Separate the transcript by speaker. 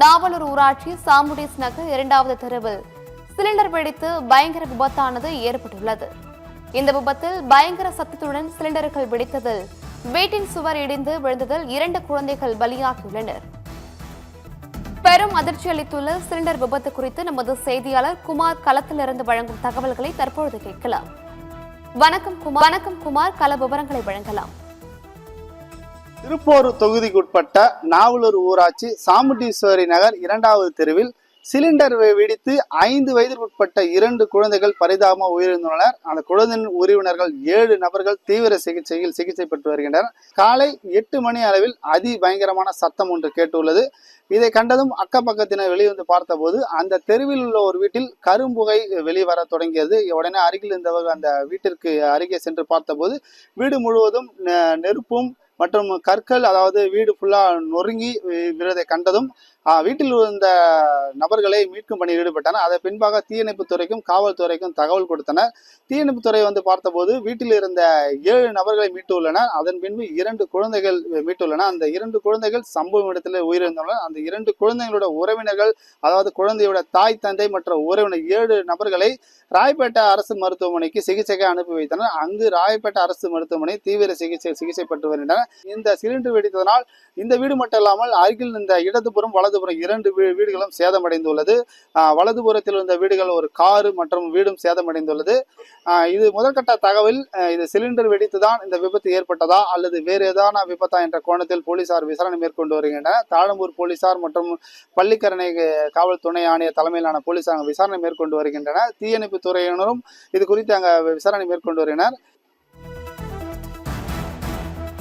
Speaker 1: நாவலூர் ஊராட்சி சாமுடிஸ் நகர் 2வது தெருவில் சிலிண்டர் வெடித்து பயங்கர விபத்தானது ஏற்பட்டுள்ளது. இந்த விபத்தில் பயங்கர சத்தத்துடன் சிலிண்டர்கள் வெடித்ததில் வீட்டின் சுவர் இடிந்து விழுந்ததில் 2 குழந்தைகள் பலியாகியுள்ளனர். பெரும் அதிர்ச்சி அளித்துள்ள சிலிண்டர் விபத்து குறித்து நமது செய்தியாளர் குமார் களத்திலிருந்து வழங்கும் தகவல்களை தற்பொழுது கேட்கலாம். வணக்கம் குமார், கள விவரங்களை வழங்கலாம்.
Speaker 2: திருப்போரூர் தொகுதிக்குட்பட்ட நாவலூர் ஊராட்சி சாமுண்டீஸ்வரி நகர் 2வது தெருவில் சிலிண்டர் வெடித்து 5 வயதிற்குட்பட்ட 2 குழந்தைகள் பரிதாபமாக உயிரிழந்துள்ளனர். அந்த குழந்தையின் உறவினர்கள் 7 நபர்கள் தீவிர சிகிச்சை பெற்று வருகின்றனர். காலை 8 மணி அளவில் அதி பயங்கரமான சத்தம் ஒன்று கேட்டுள்ளது. இதை கண்டதும் அக்கப்பக்கத்தினர் வெளிவந்து பார்த்தபோது அந்த தெருவில் உள்ள ஒரு வீட்டில் கரும்புகை வெளிவர தொடங்கியது. உடனே அருகில் இருந்தவர்கள் அந்த வீட்டிற்கு அருகே சென்று பார்த்தபோது வீடு முழுவதும் நெருப்பும் மற்றும் கற்கள், அதாவது வீடு ஃபுல்லா நொறுங்கி விழுவதை கண்டதும் வீட்டில் இருந்த நபர்களை மீட்கும் பணியில் ஈடுபட்டனர். அதை பின்பாக தீயணைப்பு துறைக்கும் காவல்துறைக்கும் தகவல் கொடுத்தனர். தீயணைப்பு துறை வந்து பார்த்தபோது வீட்டில் இருந்த 7 நபர்களை மீட்டுள்ளனர். அதன் பின்பு 2 குழந்தைகள் மீட்டுள்ளனர். அந்த 2 குழந்தைகள் சம்பவ இடத்தில் உயிரிழந்துள்ளனர். அந்த 2 குழந்தைகளோட உறவினர்கள், அதாவது குழந்தையோட தாய் தந்தை மற்றும் உறவினர் 7 நபர்களை ராயப்பேட்டை அரசு மருத்துவமனைக்கு சிகிச்சைக்கு அனுப்பி வைத்தனர். அங்கு ராயப்பேட்டை அரசு மருத்துவமனை தீவிர சிகிச்சை பெற்று வருகின்றனர். இந்த சிலிண்டர் வெடித்ததனால் இந்த வீடு மட்டும் இல்லாமல் அருகில் இந்த இடதுபுறம் வலதுபுறம் 2 வீடுகளும் சேதமடைந்துள்ளது. வலதுபுறத்தில் இருந்த வீடுகள் ஒரு காரு மற்றும் வீடும் சேதமடைந்துள்ளது. இது முதற்கட்ட தகவல். இது சிலிண்டர் வெடித்துதான் இந்த விபத்து ஏற்பட்டதா அல்லது வேறு ஏதான விபத்தா என்ற கோணத்தில் போலீசார் விசாரணை மேற்கொண்டு வருகின்றனர். தாழம்பூர் போலீசார் மற்றும் பள்ளிக்கரணை காவல் துணை ஆணையர் தலைமையிலான போலீசார் விசாரணை மேற்கொண்டு வருகின்றனர். தீயணைப்பு துறையினரும் இது குறித்து அங்க விசாரணை மேற்கொண்டு வருகின்றனர்.